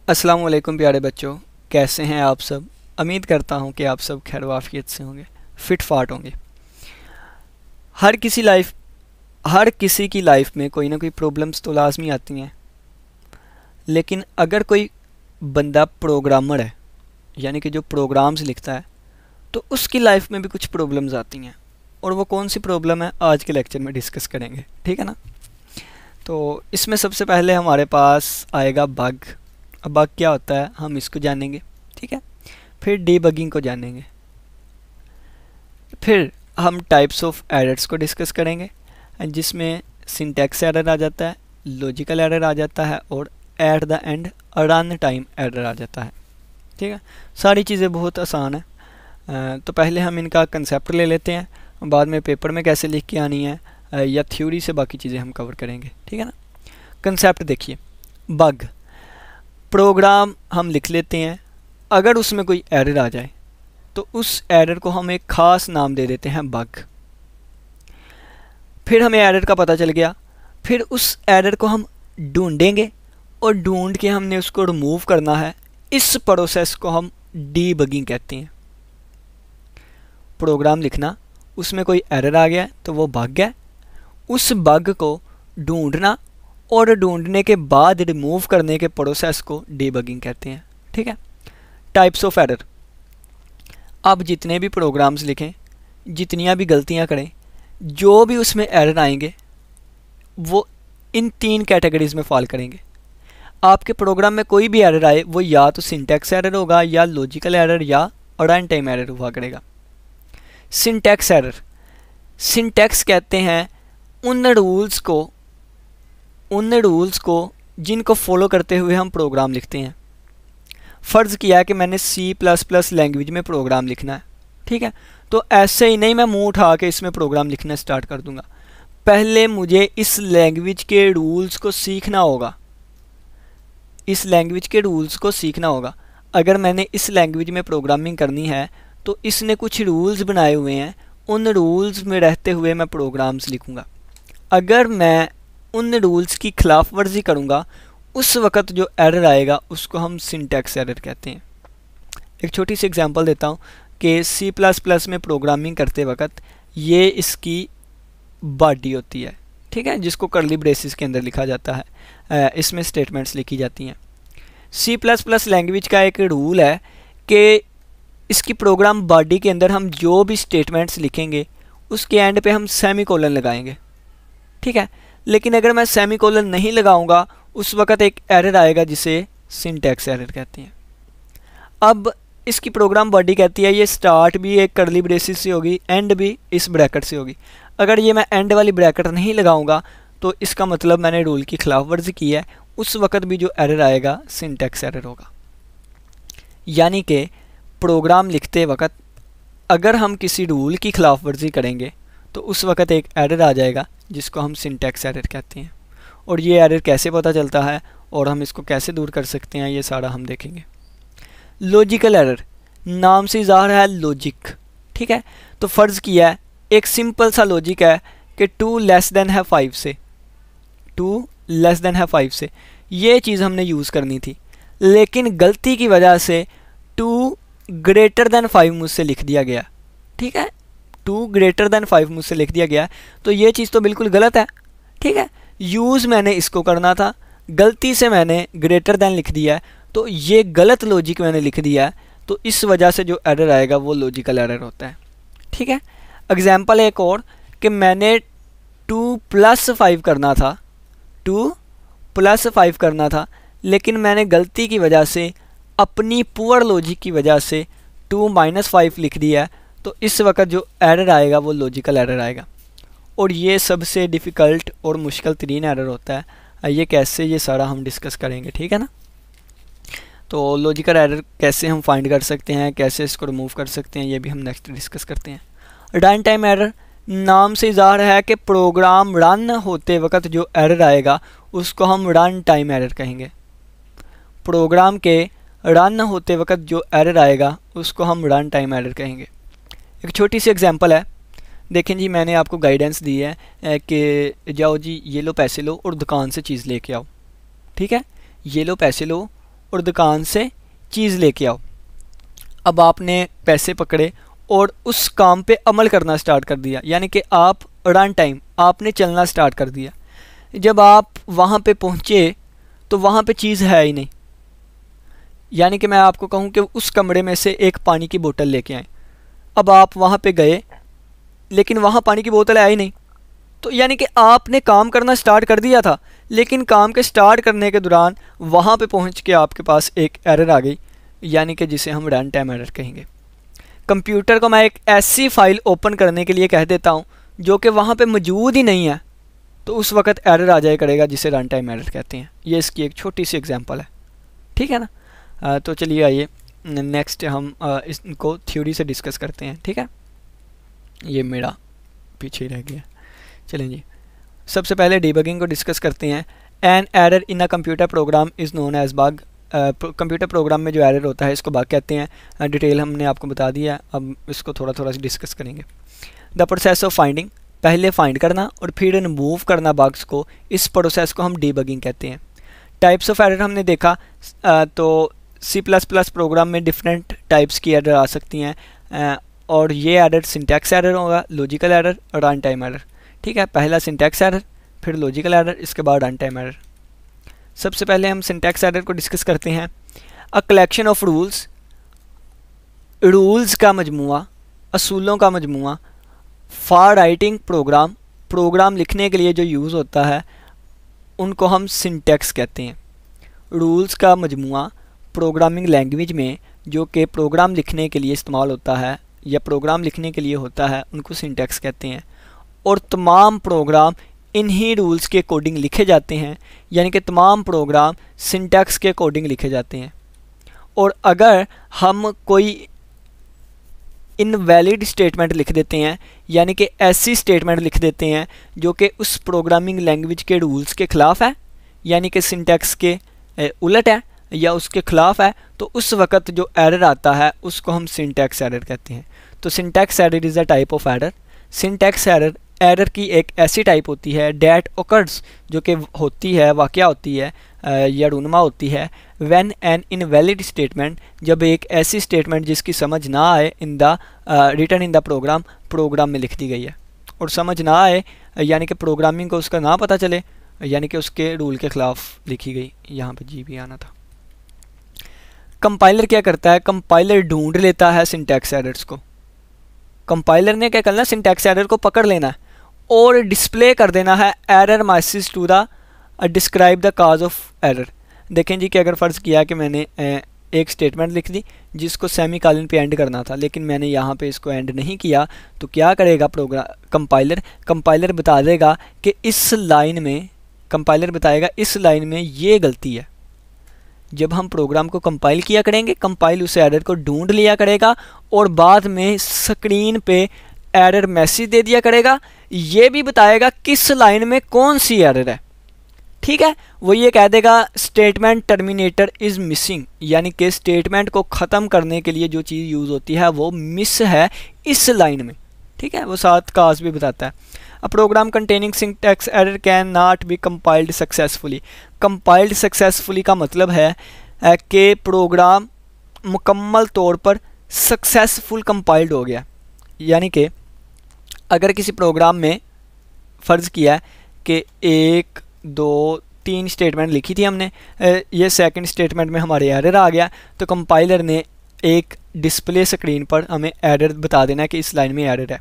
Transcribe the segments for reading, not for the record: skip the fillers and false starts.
अस्सलाम वालेकुम प्यारे बच्चों, कैसे हैं आप सब। उम्मीद करता हूं कि आप सब खैर वाफियत से होंगे, फिट फाट होंगे। हर किसी लाइफ हर किसी की लाइफ में कोई ना कोई प्रॉब्लम्स तो लाजमी आती हैं। लेकिन अगर कोई बंदा प्रोग्रामर है, यानी कि जो प्रोग्राम्स लिखता है, तो उसकी लाइफ में भी कुछ प्रॉब्लम्स आती हैं। और वो कौन सी प्रॉब्लम है आज के लेक्चर में डिस्कस करेंगे, ठीक है ना। तो इसमें सबसे पहले हमारे पास आएगा बग। अब बग क्या होता है हम इसको जानेंगे, ठीक है। फिर डीबगिंग को जानेंगे। फिर हम टाइप्स ऑफ एरर्स को डिस्कस करेंगे, जिसमें सिंटैक्स एरर आ जाता है, लॉजिकल एरर आ जाता है और at the end run time error आ जाता है, ठीक है। सारी चीज़ें बहुत आसान है। तो पहले हम इनका कंसेप्ट ले लेते हैं, बाद में पेपर में कैसे लिख के आनी है या थ्योरी से बाकी चीज़ें हम कवर करेंगे, ठीक है ना। कंसेप्ट देखिए, बग प्रोग्राम हम लिख लेते हैं, अगर उसमें कोई एरर आ जाए तो उस एरर को हम एक ख़ास नाम दे देते हैं बग। फिर हमें एरर का पता चल गया, फिर उस एरर को हम ढूंढेंगे और ढूंढ के हमने उसको रिमूव करना है। इस प्रोसेस को हम डीबगिंग कहते हैं। प्रोग्राम लिखना, उसमें कोई एरर आ गया तो वो बग है, उस बग को ढूंढना और ढूंढने के बाद रिमूव करने के प्रोसेस को डीबगिंग कहते हैं, ठीक है। टाइप्स ऑफ एरर, आप जितने भी प्रोग्राम्स लिखें, जितनियाँ भी गलतियाँ करें, जो भी उसमें एरर आएंगे वो इन तीन कैटेगरीज में फॉल करेंगे। आपके प्रोग्राम में कोई भी एरर आए वो या तो सिंटैक्स एरर होगा या लॉजिकल एरर या रन टाइम एरर हुआ करेगा। सिंटैक्स एरर, सिंटैक्स कहते हैं उन रूल्स को जिनको फॉलो करते हुए हम प्रोग्राम लिखते हैं। फ़र्ज़ किया है कि मैंने C++ लैंग्वेज में प्रोग्राम लिखना है, ठीक है। तो ऐसे ही नहीं मैं मुंह उठा के इसमें प्रोग्राम लिखना स्टार्ट कर दूंगा। पहले मुझे इस लैंग्वेज के रूल्स को सीखना होगा, अगर मैंने इस लैंग्वेज में प्रोग्रामिंग करनी है तो इसने कुछ रूल्स बनाए हुए हैं, उन रूल्स में रहते हुए मैं प्रोग्राम्स लिखूँगा। अगर मैं उन रूल्स की खिलाफ वर्जी करूँगा, उस वक़्त जो एरर आएगा उसको हम सिंटैक्स एरर कहते हैं। एक छोटी सी एग्जांपल देता हूँ कि C++ में प्रोग्रामिंग करते वक्त ये इसकी बॉडी होती है, ठीक है, जिसको कर्ली ब्रेसेस के अंदर लिखा जाता है, इसमें स्टेटमेंट्स लिखी जाती हैं। C++ लैंग्वेज का एक रूल है कि इसकी प्रोग्राम बॉडी के अंदर हम जो भी स्टेटमेंट्स लिखेंगे उसके एंड पे हम सेमीकोलन लगाएंगे, ठीक है। लेकिन अगर मैं सेमीकोलन नहीं लगाऊंगा उस वक़्त एक एरर आएगा जिसे सिंटैक्स एरर कहते हैं। अब इसकी प्रोग्राम बॉडी कहती है ये स्टार्ट भी एक कर्ली ब्रेसिस से होगी, एंड भी इस ब्रैकेट से होगी। अगर ये मैं एंड वाली ब्रैकेट नहीं लगाऊंगा तो इसका मतलब मैंने रूल की खिलाफ वर्जी की है, उस वक़्त भी जो एरर आएगा सिंटैक्स एरर होगा। यानी कि प्रोग्राम लिखते वक्त अगर हम किसी रूल की खिलाफ वर्जी करेंगे तो उस वक़्त एक एरर आ जाएगा जिसको हम सिंटैक्स एरर कहते हैं। और ये एरर कैसे पता चलता है और हम इसको कैसे दूर कर सकते हैं, ये सारा हम देखेंगे। लॉजिकल एरर, नाम से ज़ाहिर है लॉजिक, ठीक है। तो फ़र्ज़ किया है एक सिंपल सा लॉजिक है कि 2 लेस देन है 5 से, ये चीज़ हमने यूज़ करनी थी, लेकिन गलती की वजह से 2 ग्रेटर देन 5 मुझसे लिख दिया गया, ठीक है। 2 ग्रेटर देन 5 मुझसे लिख दिया गया, तो ये चीज़ तो बिल्कुल गलत है, ठीक है। यूज़ मैंने इसको करना था, गलती से मैंने ग्रेटर देन लिख दिया है, तो ये गलत लॉजिक मैंने लिख दिया है, तो इस वजह से जो एरर आएगा वो लॉजिकल एरर होता है, ठीक है। एग्जाम्पल एक और कि मैंने 2 + 5 करना था, लेकिन मैंने गलती की वजह से अपनी पुअर लॉजिक की वजह से 2 - 5 लिख दिया है, तो इस वक्त जो एरर आएगा वो लॉजिकल एरर आएगा। और ये सबसे डिफ़िकल्ट और मुश्किल तरीन एरर होता है। ये कैसे, ये सारा हम डिस्कस करेंगे, ठीक है ना। तो लॉजिकल एरर कैसे हम फाइंड कर सकते हैं, कैसे इसको रिमूव कर सकते हैं, ये भी हम नेक्स्ट डिस्कस करते हैं। रन टाइम एरर, नाम से ज़ाहिर है कि प्रोग्राम रन होते वक्त जो एरर आएगा उसको हम रन टाइम एरर कहेंगे। प्रोग्राम के रन होते वक्त जो एरर आएगा उसको हम रन टाइम एरर कहेंगे। एक छोटी सी एग्जांपल है, देखें जी, मैंने आपको गाइडेंस दी है कि जाओ जी ये लो पैसे लो और दुकान से चीज़ लेके आओ, ठीक है। ये लो पैसे लो और दुकान से चीज़ लेके आओ। अब आपने पैसे पकड़े और उस काम पे अमल करना स्टार्ट कर दिया, यानी कि आप रन टाइम आपने चलना स्टार्ट कर दिया। जब आप वहाँ पे पहुँचे तो वहाँ पे चीज़ है ही नहीं, यानी कि मैं आपको कहूँ कि उस कमरे में से एक पानी की बोतल लेके आए। अब आप वहाँ पे गए लेकिन वहाँ पानी की बोतल है ही नहीं, तो यानी कि आपने काम करना स्टार्ट कर दिया था, लेकिन काम के स्टार्ट करने के दौरान वहाँ पे पहुँच के आपके पास एक एरर आ गई, यानी कि जिसे हम रन टाइम एरर कहेंगे। कंप्यूटर को मैं एक ऐसी फ़ाइल ओपन करने के लिए कह देता हूँ जो कि वहाँ पे मौजूद ही नहीं है, तो उस वक्त एरर आ जाया करेगा, जिसे रन टाइम एरर कहते हैं। ये इसकी एक छोटी सी एग्जांपल है, ठीक है ना। तो चलिए आइए नेक्स्ट हम इसको थ्योरी से डिस्कस करते हैं, ठीक है। ये मेरा पीछे ही रह गया, चलें जी। सबसे पहले डिबगिंग को डिस्कस करते हैं। An error in a computer program is known as bug. Computer program में जो एरर होता है इसको बग कहते हैं। डिटेल हमने आपको बता दिया, अब इसको थोड़ा थोड़ा डिस्कस करेंगे। द प्रोसेस ऑफ फाइंडिंग, पहले फाइंड करना और फिर रिमूव करना बग्स को, इस प्रोसेस को हम डिबगिंग कहते हैं। टाइप्स ऑफ एरर हमने देखा, तो C++ प्रोग्राम में डिफरेंट टाइप्स की एरर आ सकती हैं, और ये एरर सिंटैक्स एरर होगा, लॉजिकल एरर और रन टाइम एरर, ठीक है। पहला सिंटैक्स एरर, फिर लॉजिकल एरर, इसके बाद रन टाइम एरर। सबसे पहले हम सिंटैक्स एरर को डिस्कस करते हैं। A collection of rules, rules का मजमुआ, असूलों का मजमुआ। फॉर राइटिंग प्रोग्राम, प्रोग्राम लिखने के लिए जो यूज़ होता है उनको हम सिंटैक्स कहते हैं। रूल्स का मजमुआ प्रोग्रामिंग लैंग्वेज में जो कि प्रोग्राम लिखने के लिए इस्तेमाल होता है या प्रोग्राम लिखने के लिए होता है, उनको सिंटैक्स कहते हैं। और तमाम प्रोग्राम इन्हीं रूल्स के अकॉर्डिंग लिखे जाते हैं, यानी कि तमाम प्रोग्राम सिंटैक्स के अकॉर्डिंग लिखे जाते हैं। और अगर हम कोई इनवैलिड स्टेटमेंट लिख देते हैं, यानी कि ऐसी स्टेटमेंट लिख देते हैं जो कि उस प्रोग्रामिंग लैंग्वेज के रूल्स के ख़िलाफ़ है, यानी कि सिंटैक्स के उलट है या उसके ख़िलाफ़ है, तो उस वक्त जो एरर आता है उसको हम सिंटैक्स एरर कहते हैं। तो syntax error is a type of error. Syntax error error की एक ऐसी टाइप होती है डैट ओकर्स, जो कि होती है, वाक़या होती है या रूनमा होती है, व्हेन एन इनवैलिड स्टेटमेंट, जब एक ऐसी स्टेटमेंट जिसकी समझ ना आए in the written in the program, program में लिख दी गई है। और समझ ना आए यानी कि प्रोग्रामिंग को उसका ना पता चले, यानी कि उसके रूल के ख़िलाफ़ लिखी गई। यहाँ पे जी भी आना था। कंपाइलर क्या करता है, कंपाइलर ढूंढ लेता है सिंटैक्स एरर्स को। कंपाइलर ने क्या करना, सिंटैक्स एरर को पकड़ लेना है और डिस्प्ले कर देना है error message to the describe the cause of error. देखें जी कि अगर फ़र्ज़ किया कि मैंने एक स्टेटमेंट लिख दी जिसको सेमी कॉलन पे एंड करना था, लेकिन मैंने यहाँ पे इसको एंड नहीं किया, तो क्या करेगा कंपाइलर बता देगा कि इस लाइन में, कंपाइलर बताएगा इस लाइन में ये गलती है। जब हम प्रोग्राम को कंपाइल किया करेंगे, कंपाइल उस एरर को ढूंढ लिया करेगा और बाद में स्क्रीन पे एरर मैसेज दे दिया करेगा, ये भी बताएगा किस लाइन में कौन सी एरर है, ठीक है। वो ये कह देगा स्टेटमेंट टर्मिनेटर इज़ मिसिंग, यानी कि स्टेटमेंट को ख़त्म करने के लिए जो चीज़ यूज़ होती है वो मिस है इस लाइन में, ठीक है। वो साथ काज भी बताता है। A program containing syntax error can not be compiled successfully. Compiled successfully का मतलब है कि प्रोग्राम मुकम्मल तौर पर सक्सेसफुल कंपाइल्ड हो गया, यानी कि अगर किसी प्रोग्राम में फ़र्ज़ किया कि 1 2 3 स्टेटमेंट लिखी थी हमने, ये सेकंड स्टेटमेंट में हमारे एरर आ गया, तो कंपाइलर ने एक डिस्प्ले स्क्रीन पर हमें एरर बता देना कि इस लाइन में एरर है।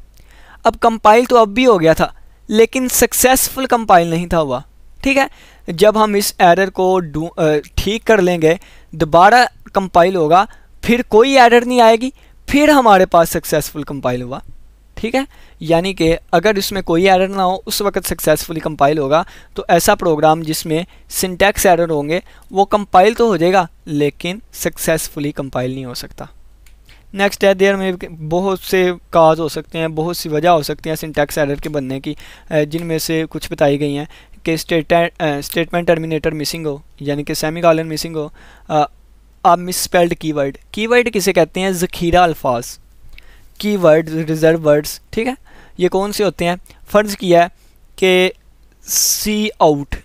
अब कंपाइल तो अब भी हो गया था, लेकिन सक्सेसफुल कंपाइल नहीं था हुआ, ठीक है। जब हम इस एरर को ठीक कर लेंगे, दोबारा कंपाइल होगा, फिर कोई एरर नहीं आएगी, फिर हमारे पास सक्सेसफुल कंपाइल हुआ, ठीक है। यानी कि अगर इसमें कोई एरर ना हो उस वक्त सक्सेसफुली कंपाइल होगा। तो ऐसा प्रोग्राम जिसमें सिंटैक्स एरर होंगे वो कंपाइल तो हो जाएगा लेकिन सक्सेसफुली कंपाइल नहीं हो सकता। नेक्स्ट है, देयर में बहुत से काज हो सकते हैं, बहुत सी वजह हो सकती हैं सिंटैक्स एरर के बनने की, जिनमें से कुछ बताई गई हैं कि स्टेटमेंट टर्मिनेटर मिसिंग हो, यानी कि सेमी कॉलन मिसिंग हो, आप मिसस्पेल्ड कीवर्ड, कीवर्ड किसे कहते हैं, ज़ख़ीरा अल्फाज, कीवर्ड, रिजर्व वर्ड्स, ठीक है। ये कौन से होते हैं, फ़र्ज़ किया है कि सी आउट,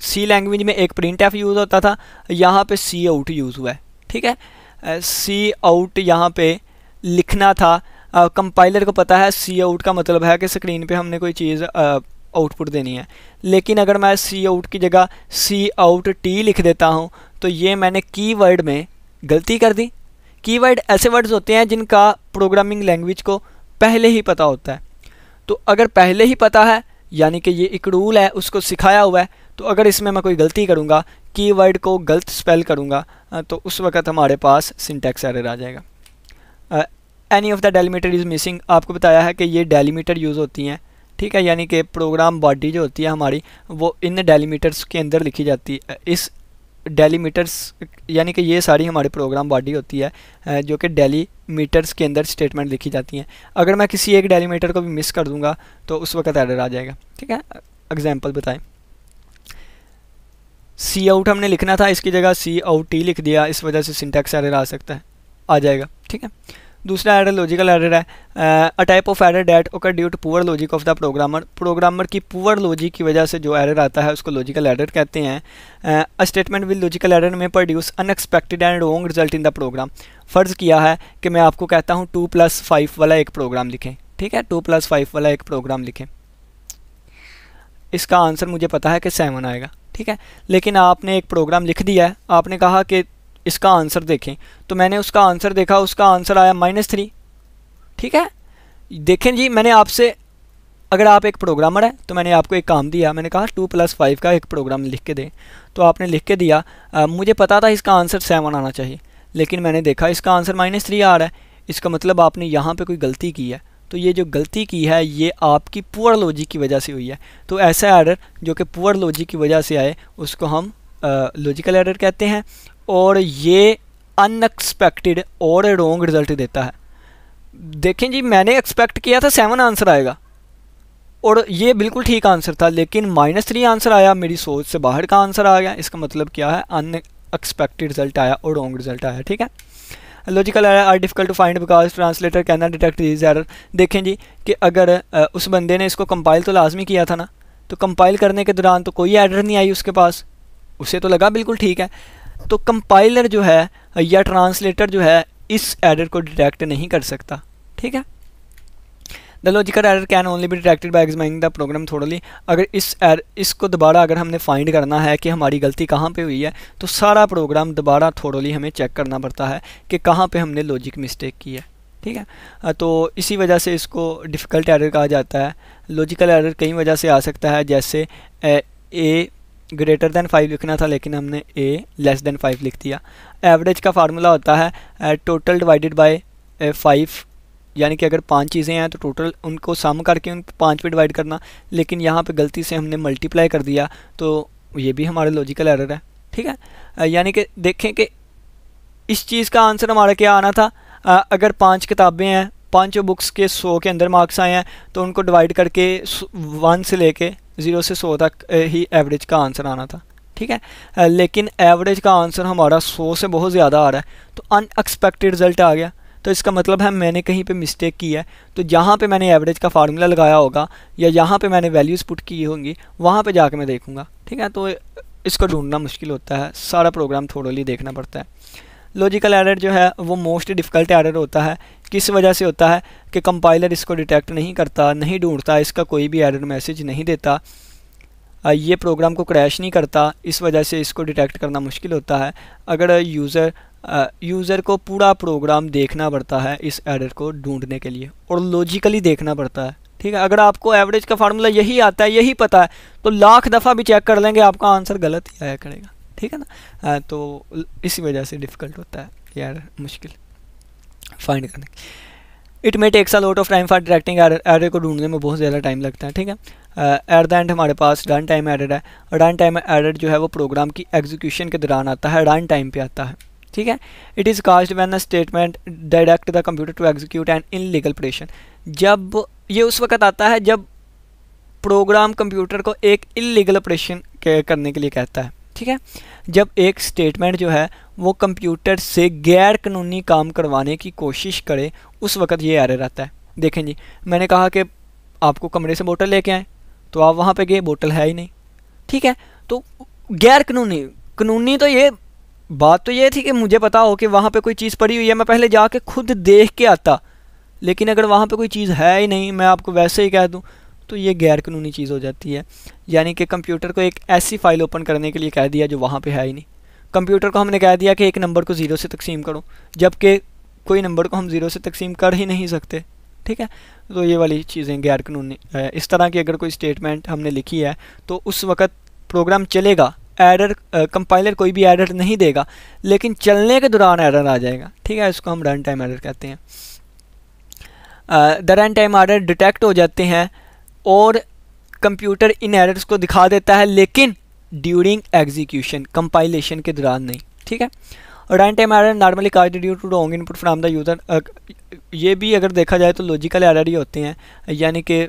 सी लैंग्वेज में एक प्रिंट एफ यूज़ होता था, यहाँ पे सी आउट यूज़ हुआ है, ठीक है। सी आउट यहाँ पे लिखना था, कंपाइलर को पता है सी आउट का मतलब है कि स्क्रीन पे हमने कोई चीज़ आउटपुट देनी है, लेकिन अगर मैं सी आउट की जगह सी आउट टी लिख देता हूँ तो ये मैंने कीवर्ड में गलती कर दी। कीवर्ड ऐसे वर्ड्स होते हैं जिनका प्रोग्रामिंग लैंग्वेज को पहले ही पता होता है, तो अगर पहले ही पता है यानी कि ये एक रूल है, उसको सिखाया हुआ है, तो अगर इसमें मैं कोई गलती करूँगा, कीवर्ड को गलत स्पेल करूँगा, तो उस वक़्त हमारे पास सिंटैक्स एरर आ जाएगा। Any of the delimiter is missing, आपको बताया है कि ये डेलीमीटर यूज़ होती हैं, ठीक है, यानी कि प्रोग्राम बॉडी जो होती है हमारी वो इन डेलीमीटर्स के अंदर लिखी जाती है। इस डेलीमीटर्स यानी कि ये सारी हमारी प्रोग्राम बॉडी होती है जो कि डेलीमीटर्स के अंदर स्टेटमेंट लिखी जाती हैं। अगर मैं किसी एक डेलीमीटर को भी मिस कर दूंगा तो उस वक्त एरर आ जाएगा, ठीक है। एग्जांपल बताएं, सी आउट हमने लिखना था, इसकी जगह सी आउट टी लिख दिया, इस वजह से सिंटैक्स एरर आ सकता है, आ जाएगा, ठीक है। दूसरा एरर लॉजिकल एरर है, a type of error that occur due to poor logic of the programmer, programmer की पुअर लॉजिक की वजह से जो एरर आता है उसको लॉजिकल एरर कहते हैं। A statement with logical error में produce unexpected and wrong result in the program. फ़र्ज़ किया है कि मैं आपको कहता हूँ 2+5 वाला एक प्रोग्राम लिखें, ठीक है, 2+5 वाला एक प्रोग्राम लिखें, इसका आंसर मुझे पता है कि 7 आएगा, ठीक है, लेकिन आपने एक प्रोग्राम लिख दिया है, आपने कहा कि इसका आंसर देखें, तो मैंने उसका आंसर देखा, उसका आंसर आया -3, ठीक है। देखें जी, मैंने आपसे, अगर आप एक प्रोग्रामर हैं तो मैंने आपको एक काम दिया, मैंने कहा 2+5 का एक प्रोग्राम लिख के दें, तो आपने लिख के दिया, मुझे पता था इसका आंसर 7 आना चाहिए, लेकिन मैंने देखा इसका आंसर -3 आ रहा है, इसका मतलब आपने यहाँ पे कोई गलती की है, तो ये जो गलती की है ये आपकी पुअर लॉजिक की वजह से हुई है। तो ऐसा एरर जो कि पुअर लॉजिक की वजह से आए उसको हम लॉजिकल एरर कहते हैं, और ये अनएक्सपेक्टेड और रॉन्ग रिजल्ट देता है। देखें जी, मैंने एक्सपेक्ट किया था 7 आंसर आएगा और ये बिल्कुल ठीक आंसर था, लेकिन -3 आंसर आया, मेरी सोच से बाहर का आंसर आ गया। इसका मतलब क्या है, अनएक्सपेक्टेड रिजल्ट आया और रॉन्ग रिजल्ट आया, ठीक है। Logical error are difficult to find because translator can not detect this error. देखें जी कि अगर उस बंदे ने इसको कंपाइल तो लाजमी किया था ना, तो कंपाइल करने के दौरान तो कोई एरर नहीं आई उसके पास, उसे तो लगा बिल्कुल ठीक है, तो कंपाइलर जो है या ट्रांसलेटर जो है इस एरर को डिटेक्ट नहीं कर सकता, ठीक है। The logical error can only be detected by examining the program thoroughly. अगर इसको दोबारा अगर हमने फाइंड करना है कि हमारी गलती कहाँ पे हुई है, तो सारा प्रोग्राम दोबारा थोरली हमें चेक करना पड़ता है कि कहाँ पे हमने लॉजिक मिस्टेक की है, ठीक है। तो इसी वजह से इसको डिफ़िकल्ट एरर कहा जाता है। लॉजिकल एरर कई वजह से आ सकता है, जैसे ए ग्रेटर दैन 5 लिखना था लेकिन हमने ए लेस दैन 5 लिख दिया। एवरेज का फार्मूला होता है टोटल डिवाइडेड बाय 5, यानी कि अगर 5 चीज़ें हैं तो टोटल उनको सम करके उन 5 पे डिवाइड करना, लेकिन यहाँ पे गलती से हमने मल्टीप्लाई कर दिया, तो ये भी हमारा लॉजिकल एरर है, ठीक है। यानी कि देखें कि इस चीज़ का आंसर हमारा क्या आना था, अगर 5 किताबें हैं, 5 बुक्स के 100 के अंदर मार्क्स आए हैं, तो उनको डिवाइड करके 1 से लेके 0 से 100 तक ही एवरेज का आंसर आना था, ठीक है। लेकिन एवरेज का आंसर हमारा 100 से बहुत ज़्यादा आ रहा है, तो अनएक्सपेक्टेड रिजल्ट आ गया, तो इसका मतलब है मैंने कहीं पे मिस्टेक की है। तो जहाँ पे मैंने एवरेज का फार्मूला लगाया होगा या यहाँ पे मैंने वैल्यूज़ पुट की होंगी, वहाँ पे जाके मैं देखूँगा, ठीक है। तो इसको ढूंढना मुश्किल होता है, सारा प्रोग्राम थोड़ली देखना पड़ता है। लॉजिकल एरर जो है वो मोस्ट डिफ़िकल्ट एरर होता है। किस वजह से होता है कि कंपाइलर इसको डिटेक्ट नहीं करता, नहीं ढूंढता, इसका कोई भी एरर मैसेज नहीं देता, ये प्रोग्राम को क्रैश नहीं करता, इस वजह से इसको डिटेक्ट करना मुश्किल होता है। अगर यूज़र को पूरा प्रोग्राम देखना पड़ता है इस एरर को ढूंढने के लिए, और लॉजिकली देखना पड़ता है, ठीक है। अगर आपको एवरेज का फार्मूला यही आता है, यही पता है, तो लाख दफ़ा भी चेक कर लेंगे आपका आंसर गलत ही आया करेगा, ठीक है ना। तो इसी वजह से डिफ़िकल्ट होता है यार, मुश्किल फाइंड करने। It may takes a lot of time for detecting error, error को ढूंढने में बहुत ज़्यादा टाइम लगता है, ठीक है। एट द एंड हमारे पास रन टाइम एरर है। रन टाइम एरर जो है वो प्रोग्राम की एग्जीक्यूशन के दौरान आता है, रन टाइम पे आता है, ठीक है। It is caused when a statement direct the computer to execute an illegal operation. जब ये उस वक्त आता है जब प्रोग्राम कंप्यूटर को एक इल्लीगल ऑपरेशन करने के लिए कहता है, ठीक है। जब एक स्टेटमेंट जो है वो कंप्यूटर से गैर कानूनी काम करवाने की कोशिश करे, उस वक्त ये एरर आता है। देखें जी, मैंने कहा कि आपको कमरे से बोतल लेके आए, तो आप वहाँ पे गए, बोतल है ही नहीं, ठीक है। तो गैर कानूनी, कानूनी तो ये बात तो ये थी कि मुझे पता हो कि वहाँ पे कोई चीज़ पड़ी हुई है, मैं पहले जाके खुद देख के आता, लेकिन अगर वहाँ पे कोई चीज़ है ही नहीं, मैं आपको वैसे ही कह दूँ, तो ये गैर कानूनी चीज़ हो जाती है। यानी कि कंप्यूटर को एक ऐसी फ़ाइल ओपन करने के लिए कह दिया जो वहाँ पे है ही नहीं। कंप्यूटर को हमने कह दिया कि एक नंबर को 0 से तकसीम करो, जबकि कोई नंबर को हम 0 से तकसीम कर ही नहीं सकते। ठीक है, तो ये वाली चीज़ें गैर कानूनी। इस तरह की अगर कोई स्टेटमेंट हमने लिखी है तो उस वक़्त प्रोग्राम चलेगा, एरर कंपाइलर कोई भी एरर नहीं देगा, लेकिन चलने के दौरान एरर आ जाएगा। ठीक है, इसको हम रन टाइम एरर कहते हैं। The run time error detect हो जाते हैं और कंप्यूटर इन एरर्स को दिखा देता है, लेकिन ड्यूरिंग एग्जीक्यूशन, कंपाइलेशन के दौरान नहीं। ठीक है, run time error normally caused due to wrong input from the user. ये भी अगर देखा जाए तो लॉजिकल एरर ही होते हैं, यानी कि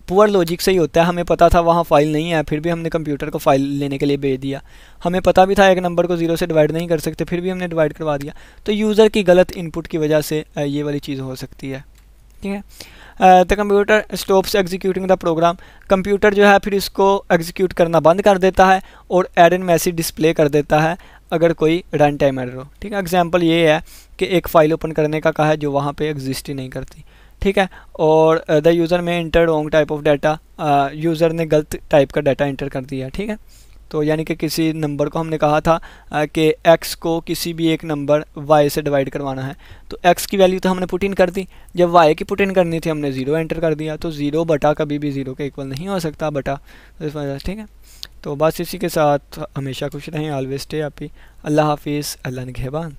पुअर लॉजिक से ही होता है। हमें पता था वहाँ फाइल नहीं है, फिर भी हमने कंप्यूटर को फाइल लेने के लिए भेज दिया। हमें पता भी था एक नंबर को 0 से डिवाइड नहीं कर सकते, फिर भी हमने डिवाइड करवा दिया। तो यूज़र की गलत इनपुट की वजह से ये वाली चीज़ हो सकती है। ठीक है, the computer stops executing the program. Computer जो है फिर इसको एग्जीक्यूट करना बंद कर देता है और एरर मैसेज डिस्प्ले कर देता है अगर कोई रन टाइम एरर हो। ठीक है, एग्जांपल ये है कि एक फ़ाइल ओपन करने का कहा है जो वहाँ पे एग्जिस्ट ही नहीं करती। ठीक है, और द यूज़र में inter wrong type of data, user ने गलत टाइप का डाटा इंटर कर दिया। ठीक है, तो यानी कि किसी नंबर को हमने कहा था कि x को किसी भी एक नंबर y से डिवाइड करवाना है, तो x की वैल्यू तो हमने पुट इन कर दी, जब y की पुट इन करनी थी हमने 0 एंटर कर दिया। तो 0 बटा कभी भी 0 के इक्वल नहीं हो सकता बटा, इस वजह से। ठीक है, तो बस इसी के साथ हमेशा खुश रहें, ऑलवेज स्टे हैप्पी। अल्लाह हाफिज़, अल्लाह निगहबान।